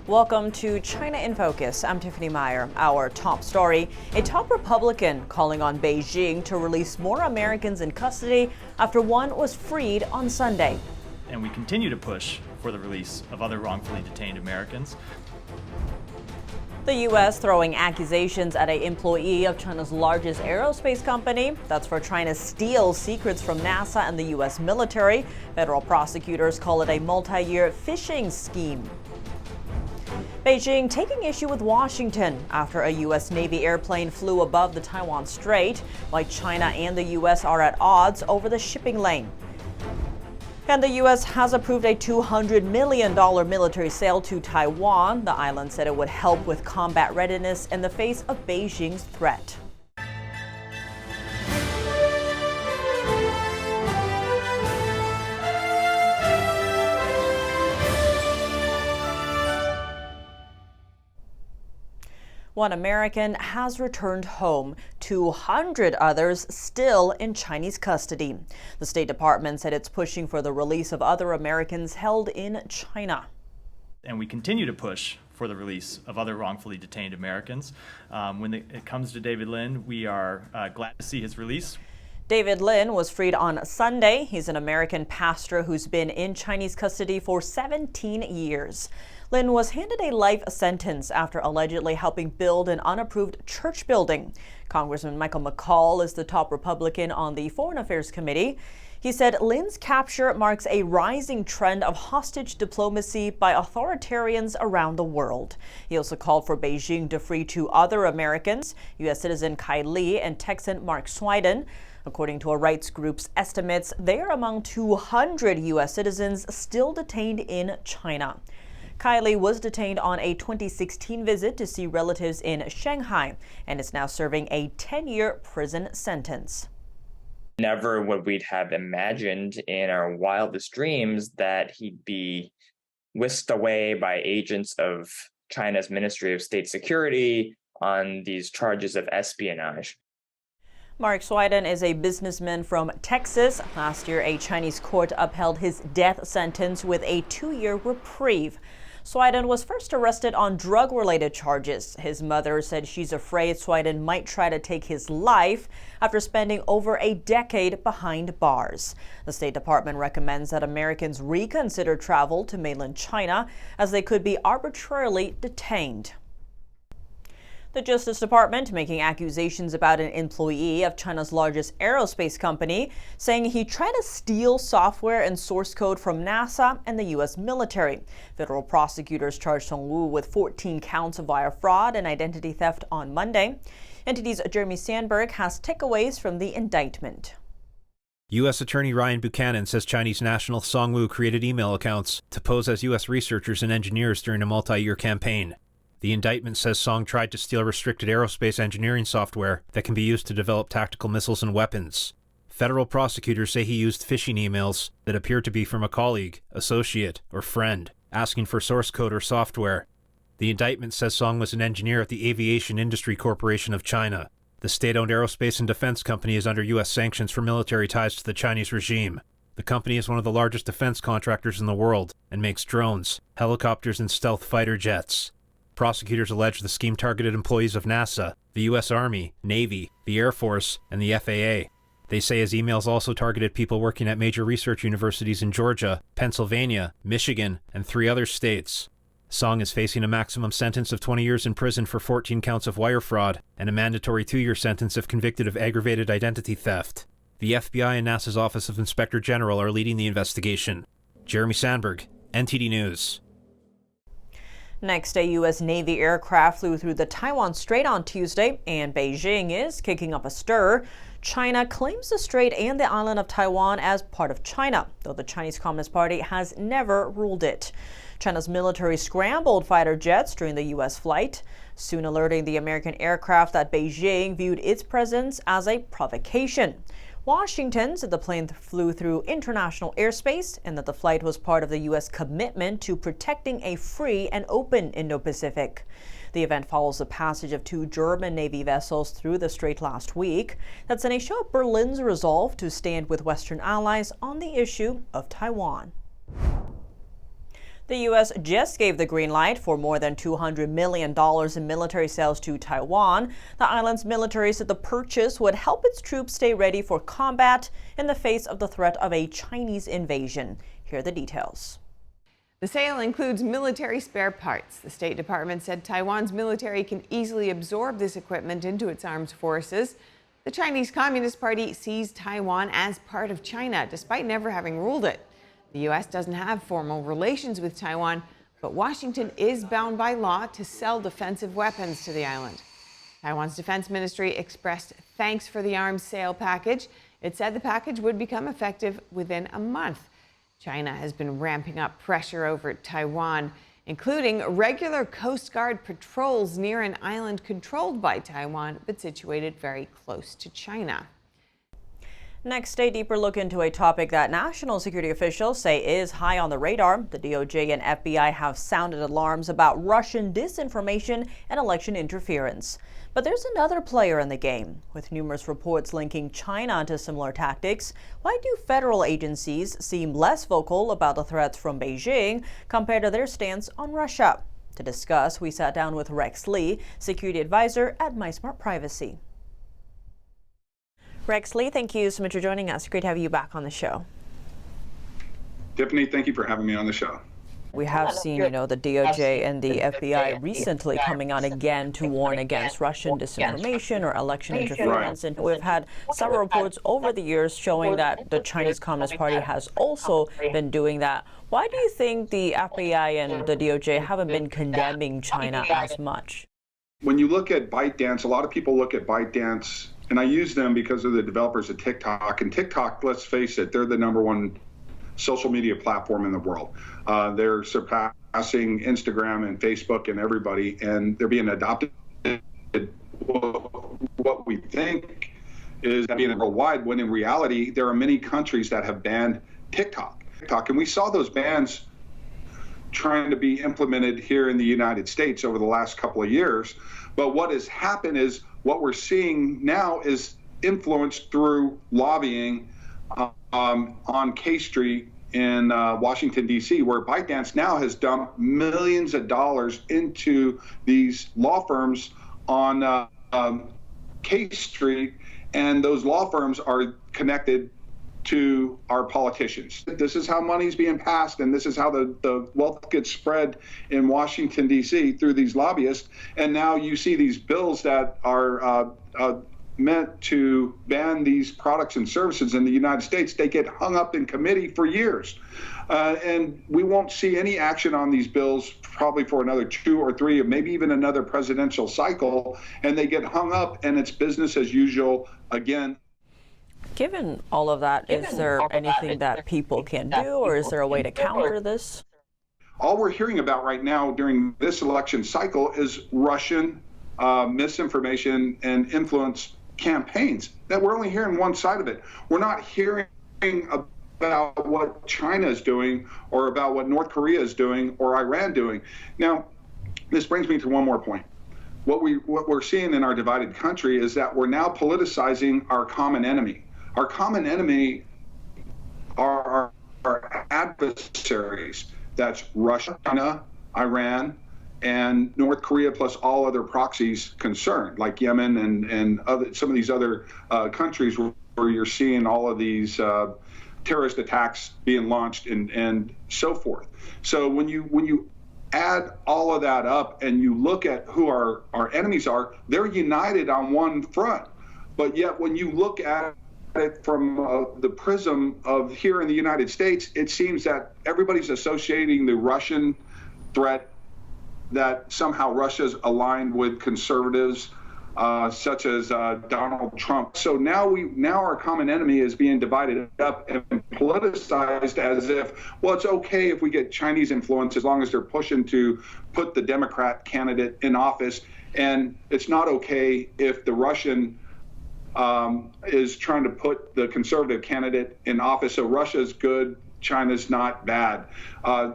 Welcome to China in Focus. I'm Tiffany Meyer. Our top story, a top Republican calling on Beijing to release more Americans in custody after one was freed on Sunday. And we continue to push for the release of other wrongfully detained Americans. The U.S. throwing accusations at an employee of China's largest aerospace company. That's for trying to steal secrets from NASA and the U.S. military. Federal prosecutors call it a multi-year phishing scheme. Beijing taking issue with Washington after a U.S. Navy airplane flew above the Taiwan Strait, while China and the U.S. are at odds over the shipping lane. And the U.S. has approved a $200 million military sale to Taiwan. The island said it would help with combat readiness in the face of Beijing's threat. One American has returned home, 200 others still in Chinese custody. The State Department said it's pushing for the release of other Americans held in China. And we continue to push for the release of other wrongfully detained Americans. When it comes to David Lin, we are glad to see his release. David Lin was freed on Sunday. He's an American pastor who's been in Chinese custody for 17 years. Lin was handed a life sentence after allegedly helping build an unapproved church building. Congressman Michael McCall is the top Republican on the Foreign Affairs Committee. He said Lin's capture marks a rising trend of hostage diplomacy by authoritarians around the world. He also called for Beijing to free two other Americans, U.S. citizen Kai Li and Texan Mark Swiden. According to a rights group's estimates, they are among 200 U.S. citizens still detained in China. Kylie was detained on a 2016 visit to see relatives in Shanghai and is now serving a 10-year prison sentence. Never would we have imagined in our wildest dreams that he'd be whisked away by agents of China's Ministry of State Security on these charges of espionage. Mark Swiden is a businessman from Texas. Last year, a Chinese court upheld his death sentence with a 2-year reprieve. Swiden was first arrested on drug-related charges. His mother said she's afraid Swiden might try to take his life after spending over a decade behind bars. The State Department recommends that Americans reconsider travel to mainland China as they could be arbitrarily detained. The Justice Department making accusations about an employee of China's largest aerospace company, saying he tried to steal software and source code from NASA and the U.S. military. Federal prosecutors charged Song Woo with 14 counts of wire fraud and identity theft on Monday. NTD's Jeremy Sandberg has takeaways from the indictment. U.S. Attorney Ryan Buchanan says Chinese national Song Woo created email accounts to pose as U.S. researchers and engineers during a multi-year campaign. The indictment says Song tried to steal restricted aerospace engineering software that can be used to develop tactical missiles and weapons. Federal prosecutors say he used phishing emails that appear to be from a colleague, associate, or friend, asking for source code or software. The indictment says Song was an engineer at the Aviation Industry Corporation of China. The state-owned aerospace and defense company is under U.S. sanctions for military ties to the Chinese regime. The company is one of the largest defense contractors in the world and makes drones, helicopters, and stealth fighter jets. Prosecutors allege the scheme targeted employees of NASA, the U.S. Army, Navy, the Air Force, and the FAA. They say his emails also targeted people working at major research universities in Georgia, Pennsylvania, Michigan, and 3 other states. Song is facing a maximum sentence of 20 years in prison for 14 counts of wire fraud and a mandatory 2-year sentence if convicted of aggravated identity theft. The FBI and NASA's Office of Inspector General are leading the investigation. Jeremy Sandberg, NTD News. Next, a U.S. Navy aircraft flew through the Taiwan Strait on Tuesday, and Beijing is kicking up a stir. China claims the strait and the island of Taiwan as part of China, though the Chinese Communist Party has never ruled it. China's military scrambled fighter jets during the U.S. flight, soon alerting the American aircraft that Beijing viewed its presence as a provocation. Washington said the plane flew through international airspace and that the flight was part of the U.S. commitment to protecting a free and open Indo-Pacific. The event follows the passage of 2 German Navy vessels through the strait last week. That's in a show of Berlin's resolve to stand with Western allies on the issue of Taiwan. The U.S. just gave the green light for more than $200 million in military sales to Taiwan. The island's military said the purchase would help its troops stay ready for combat in the face of the threat of a Chinese invasion. Here are the details. The sale includes military spare parts. The State Department said Taiwan's military can easily absorb this equipment into its armed forces. The Chinese Communist Party sees Taiwan as part of China, despite never having ruled it. The U.S. doesn't have formal relations with Taiwan, but Washington is bound by law to sell defensive weapons to the island. Taiwan's defense ministry expressed thanks for the arms sale package. It said the package would become effective within a month. China has been ramping up pressure over Taiwan, including regular Coast Guard patrols near an island controlled by Taiwan, but situated very close to China. Next, a deeper look into a topic that national security officials say is high on the radar. The DOJ and FBI have sounded alarms about Russian disinformation and election interference. But there's another player in the game. With numerous reports linking China to similar tactics, why do federal agencies seem less vocal about the threats from Beijing compared to their stance on Russia? To discuss, we sat down with Rex Lee, security advisor at MySmart Privacy. Rex Lee, thank you so much for joining us. Great to have you back on the show. Tiffany, thank you for having me on the show. We have seen, the DOJ and the FBI recently coming out again to warn against Russian disinformation or election interference. And we've had several reports over the years showing that the Chinese Communist Party has also been doing that. Why do you think the FBI and the DOJ haven't been condemning China as much? When you look at ByteDance, a lot of people look at ByteDance, and I use them because of the developers of TikTok. And TikTok, let's face it, they're the #1 social media platform in the world. They're surpassing Instagram and Facebook and everybody, and they're being adopted. What we think is being worldwide, when in reality, there are many countries that have banned TikTok. And we saw those bans trying to be implemented here in the United States over the last couple of years. But what has happened is what we're seeing now is influence through lobbying on K Street in Washington, D.C., where ByteDance now has dumped millions of dollars into these law firms on K Street, and those law firms are connected to our politicians. This is how money's being passed, and this is how the wealth gets spread in Washington, D.C. through these lobbyists. And now you see these bills that are meant to ban these products and services in the United States. They get hung up in committee for years. And we won't see any action on these bills probably for another 2 or 3, or maybe even another presidential cycle. And they get hung up, and it's business as usual again. Given all of that, is there anything that people can do, or is there a way to counter this? All we're hearing about right now during this election cycle is Russian misinformation and influence campaigns. That we're only hearing one side of it. We're not hearing about what China is doing, or about what North Korea is doing, or Iran doing. Now, this brings me to one more point. What we're seeing in our divided country is that we're now politicizing our common enemy. Our common enemy are our adversaries. That's Russia, China, Iran, and North Korea, plus all other proxies concerned, like Yemen and some of these other countries where you're seeing all of these terrorist attacks being launched and so forth. So when you add all of that up and you look at who our enemies are, they're united on one front. But yet when you look at it from the prism of here in the United States, it seems that everybody's associating the Russian threat, that somehow Russia's aligned with conservatives such as Donald Trump. So now our common enemy is being divided up and politicized as if, well, it's okay if we get Chinese influence as long as they're pushing to put the Democrat candidate in office, and it's not okay if the Russian is trying to put the conservative candidate in office. So Russia's good, China's not bad.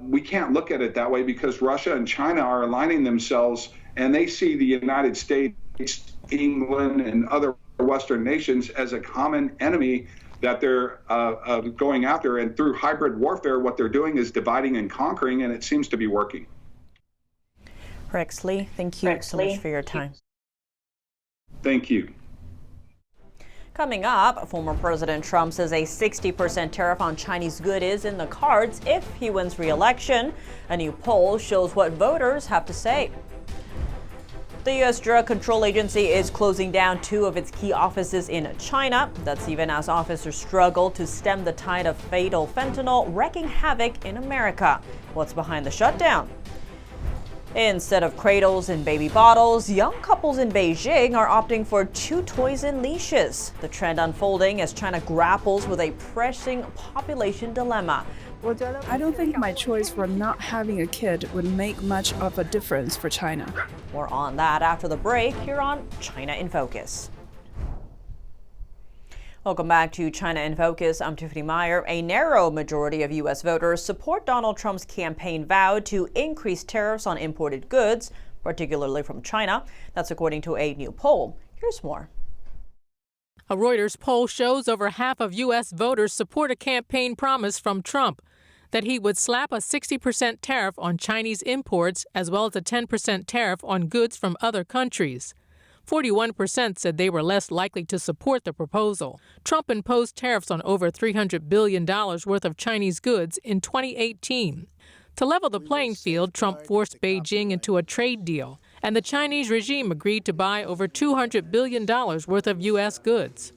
We can't look at it that way, because Russia and China are aligning themselves, and they see the United States, England, and other Western nations as a common enemy that they're going after. And through hybrid warfare, what they're doing is dividing and conquering, and it seems to be working. Rex Lee, thank you so much for your time. Thank you. Coming up, former President Trump says a 60% tariff on Chinese goods is in the cards if he wins re-election. A new poll shows what voters have to say. The U.S. Drug Control Agency is closing down 2 of its key offices in China. That's even as officers struggle to stem the tide of fatal fentanyl wreaking havoc in America. What's behind the shutdown? Instead of cradles and baby bottles, young couples in Beijing are opting for chew toys and leashes. The trend unfolding as China grapples with a pressing population dilemma. I don't think my choice for not having a kid would make much of a difference for China. More on that after the break here on China in Focus. Welcome back to China in Focus. I'm Tiffany Meyer. A narrow majority of U.S. voters support Donald Trump's campaign vow to increase tariffs on imported goods, particularly from China. That's according to a new poll. Here's more. A Reuters poll shows over half of U.S. voters support a campaign promise from Trump that he would slap a 60% tariff on Chinese imports as well as a 10% tariff on goods from other countries. 41% said they were less likely to support the proposal. Trump imposed tariffs on over $300 billion worth of Chinese goods in 2018. To level the playing field, Trump forced Beijing into a trade deal, and the Chinese regime agreed to buy over $200 billion worth of U.S. goods.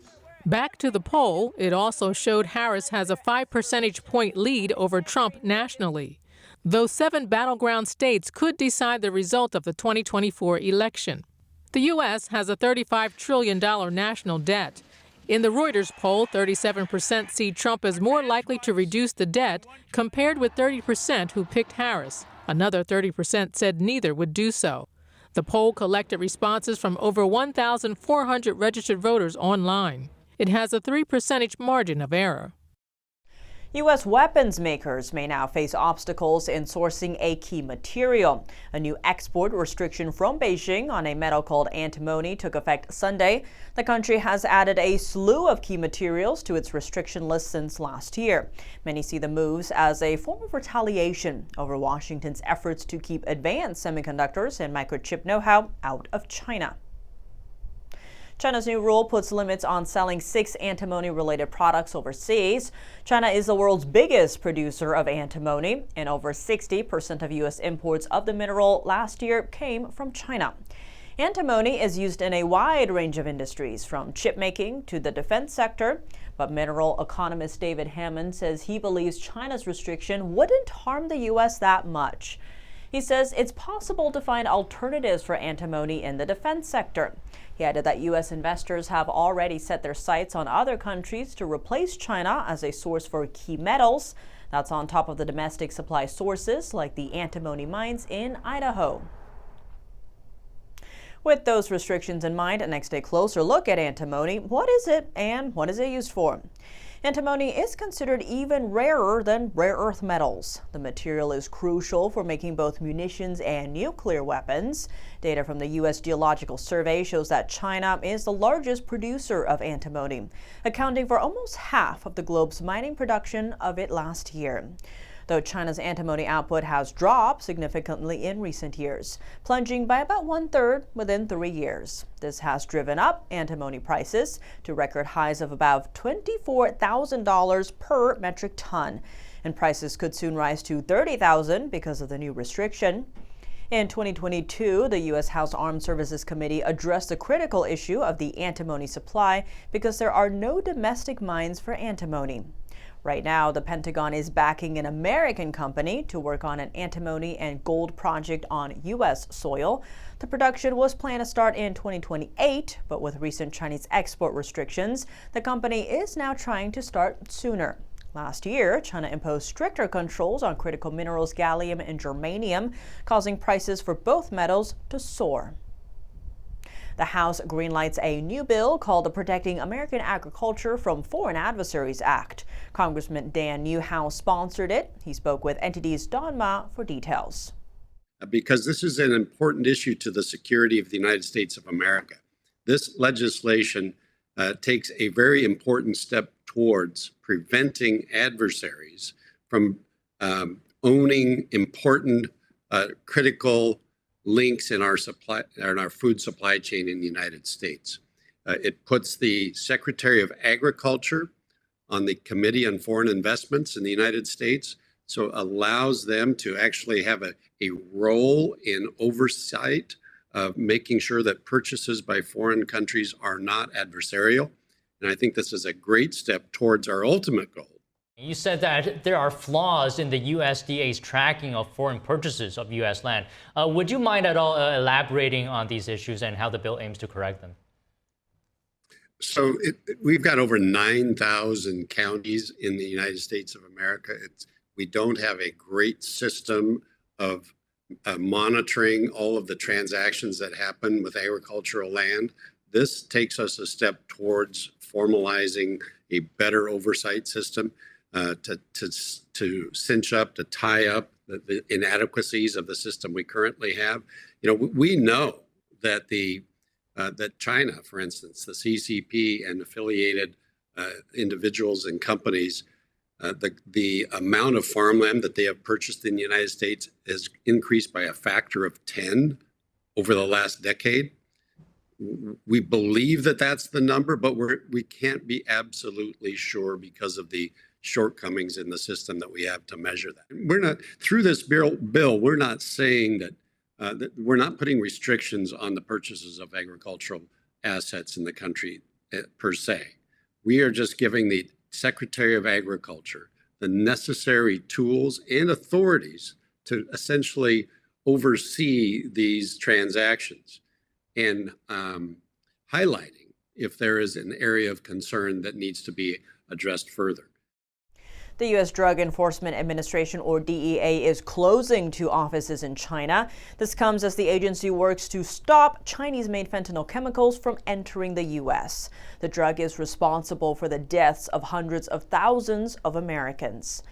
Back to the poll, it also showed Harris has a 5 percentage point lead over Trump nationally, though 7 battleground states could decide the result of the 2024 election. The U.S. has a $35 trillion national debt. In the Reuters poll, 37% see Trump as more likely to reduce the debt compared with 30% who picked Harris. Another 30% said neither would do so. The poll collected responses from over 1,400 registered voters online. It has a 3 percentage margin of error. U.S. weapons makers may now face obstacles in sourcing a key material. A new export restriction from Beijing on a metal called antimony took effect Sunday. The country has added a slew of key materials to its restriction list since last year. Many see the moves as a form of retaliation over Washington's efforts to keep advanced semiconductors and microchip know-how out of China. China's new rule puts limits on selling 6 antimony-related products overseas. China is the world's biggest producer of antimony, and over 60% of U.S. imports of the mineral last year came from China. Antimony is used in a wide range of industries, from chip making to the defense sector. But mineral economist David Hammond says he believes China's restriction wouldn't harm the U.S. that much. He says it's possible to find alternatives for antimony in the defense sector. He added that U.S. investors have already set their sights on other countries to replace China as a source for key metals. That's on top of the domestic supply sources like the antimony mines in Idaho. With those restrictions in mind, next a closer look at antimony. What is it and what is it used for? Antimony is considered even rarer than rare earth metals. The material is crucial for making both munitions and nuclear weapons. Data from the U.S. Geological Survey shows that China is the largest producer of antimony, accounting for almost half of the globe's mining production of it last year. Though China's antimony output has dropped significantly in recent years, plunging by about 1/3 within 3 years. This has driven up antimony prices to record highs of about $24,000 per metric ton, and prices could soon rise to $30,000 because of the new restriction. In 2022, the U.S. House Armed Services Committee addressed the critical issue of the antimony supply because there are no domestic mines for antimony. Right now, the Pentagon is backing an American company to work on an antimony and gold project on U.S. soil. The production was planned to start in 2028, but with recent Chinese export restrictions, the company is now trying to start sooner. Last year, China imposed stricter controls on critical minerals gallium and germanium, causing prices for both metals to soar. The House greenlights a new bill called the Protecting American Agriculture from Foreign Adversaries Act. Congressman Dan Newhouse sponsored it. He spoke with NTD's Don Ma for details. Because this is an important issue to the security of the United States of America. This legislation takes a very important step towards preventing adversaries from owning important critical links in our food supply chain in the United States. It puts the Secretary of Agriculture on the Committee on Foreign Investments in the United States, so allows them to actually have a role in oversight of making sure that purchases by foreign countries are not adversarial. And I think this is a great step towards our ultimate goal. You said that there are flaws in the USDA's tracking of foreign purchases of U.S. land. Would you mind at all elaborating on these issues and how the bill aims to correct them? So we've got over 9,000 counties in the United States of America. We don't have a great system of monitoring all of the transactions that happen with agricultural land. This takes us a step towards formalizing a better oversight system to cinch up, to tie up the inadequacies of the system we currently have. We know that that China, for instance, the CCP and affiliated individuals and companies, the amount of farmland that they have purchased in the United States has increased by a factor of 10 over the last decade. We believe that that's the number, but we can't be absolutely sure because of the shortcomings in the system that we have to measure that. We're not, through this bill, we're not saying that we're not putting restrictions on the purchases of agricultural assets in the country per se. We are just giving the Secretary of Agriculture the necessary tools and authorities to essentially oversee these transactions and highlighting if there is an area of concern that needs to be addressed further. The U.S. Drug Enforcement Administration, or DEA, is closing 2 offices in China. This comes as the agency works to stop Chinese-made fentanyl chemicals from entering the U.S. The drug is responsible for the deaths of hundreds of thousands of Americans.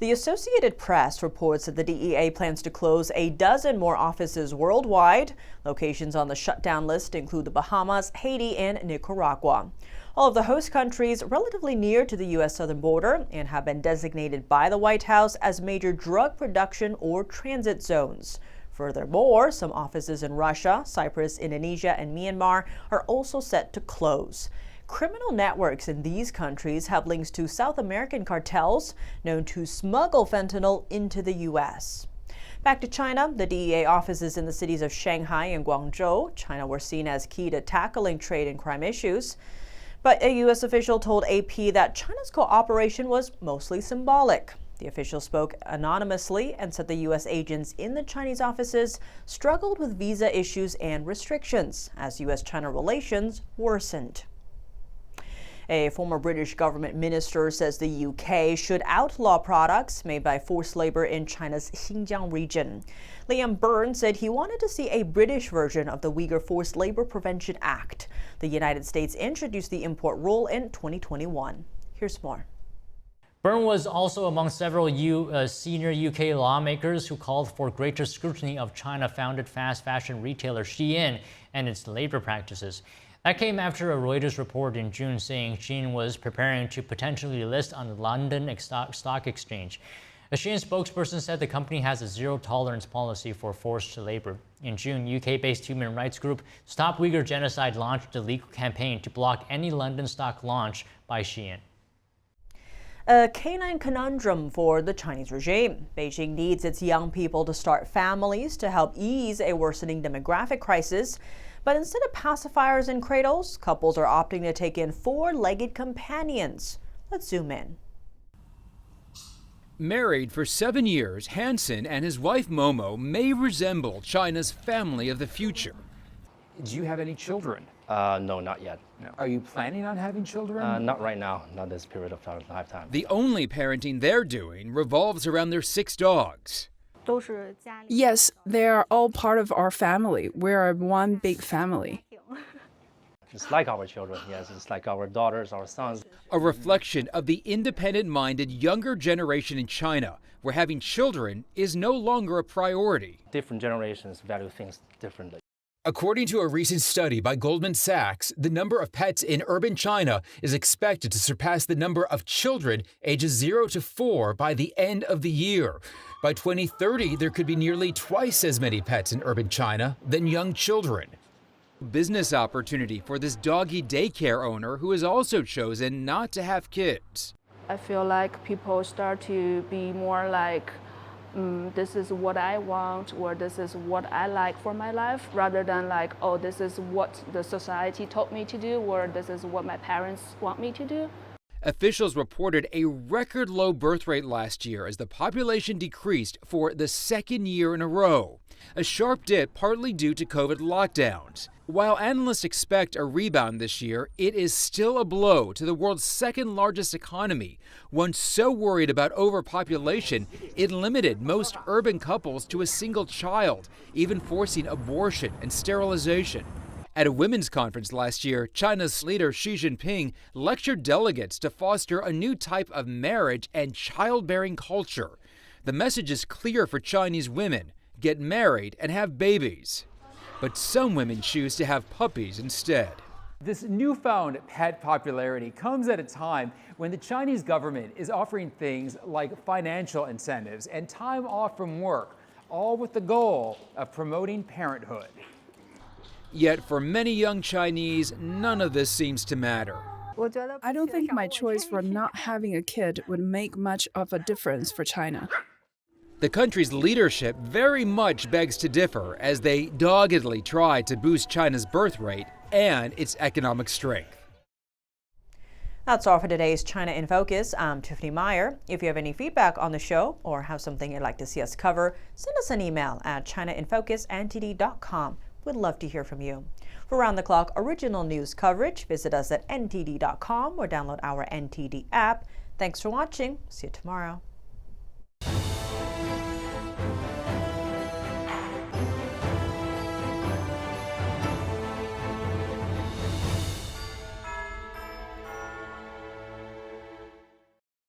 The Associated Press reports that the DEA plans to close a dozen more offices worldwide. Locations on the shutdown list include the Bahamas, Haiti, and Nicaragua. All of the host countries relatively near to the U.S. southern border and have been designated by the White House as major drug production or transit zones. Furthermore, some offices in Russia, Cyprus, Indonesia, and Myanmar are also set to close. Criminal networks in these countries have links to South American cartels known to smuggle fentanyl into the U.S. Back to China, the DEA offices in the cities of Shanghai and Guangzhou, China, were seen as key to tackling trade and crime issues. But a U.S. official told AP that China's cooperation was mostly symbolic. The official spoke anonymously and said the U.S. agents in the Chinese offices struggled with visa issues and restrictions as U.S.-China relations worsened. A former British government minister says the UK should outlaw products made by forced labor in China's Xinjiang region. Liam Byrne said he wanted to see a British version of the Uyghur Forced Labor Prevention Act. The United States introduced the import rule in 2021. Here's more. Byrne was also among several senior UK lawmakers who called for greater scrutiny of China-founded fast fashion retailer Shein and its labor practices. That came after a Reuters report in June saying Shein was preparing to potentially list on the London Stock Exchange. A Shein spokesperson said the company has a zero-tolerance policy for forced labor. In June, UK-based human rights group Stop Uyghur Genocide launched a legal campaign to block any London stock launch by Shein. A canine conundrum for the Chinese regime. Beijing needs its young people to start families to help ease a worsening demographic crisis. But instead of pacifiers and cradles, couples are opting to take in 4-legged companions. Let's zoom in. Married for 7 years, Hansen and his wife Momo may resemble China's family of the future. Do you have any children? No, not yet. No. Are you planning on having children? Not right now, not this period of lifetime. The only parenting they're doing revolves around their 6 dogs. Yes, they are all part of our family. We're one big family. It's like our children, yes. It's like our daughters, our sons. A reflection of the independent-minded younger generation in China, where having children is no longer a priority. Different generations value things differently. According to a recent study by Goldman Sachs, the number of pets in urban China is expected to surpass the number of children ages 0 to 4 by the end of the year. By 2030, there could be nearly twice as many pets in urban China than young children. Business opportunity for this doggy daycare owner who has also chosen not to have kids. I feel like people start to be more like, this is what I want, or this is what I like for my life, rather than like, oh, this is what the society told me to do, or this is what my parents want me to do. Officials reported a record low birth rate last year as the population decreased for the second year in a row. A sharp dip partly due to COVID lockdowns. While analysts expect a rebound this year, it is still a blow to the world's second largest economy, one so worried about overpopulation it limited most urban couples to a single child, even forcing abortion and sterilization. At a women's conference last year, China's leader Xi Jinping lectured delegates to foster a new type of marriage and childbearing culture. The message is clear for Chinese women: get married and have babies. But some women choose to have puppies instead. This newfound pet popularity comes at a time when the Chinese government is offering things like financial incentives and time off from work, all with the goal of promoting parenthood. Yet for many young Chinese, none of this seems to matter. I don't think my choice for not having a kid would make much of a difference for China. The country's leadership very much begs to differ as they doggedly try to boost China's birth rate and its economic strength. That's all for today's China in Focus. I'm Tiffany Meyer. If you have any feedback on the show or have something you'd like to see us cover, send us an email at chinainfocus@ntd.com. We'd love to hear from you. For round-the-clock original news coverage, visit us at ntd.com or download our NTD app. Thanks for watching. See you tomorrow.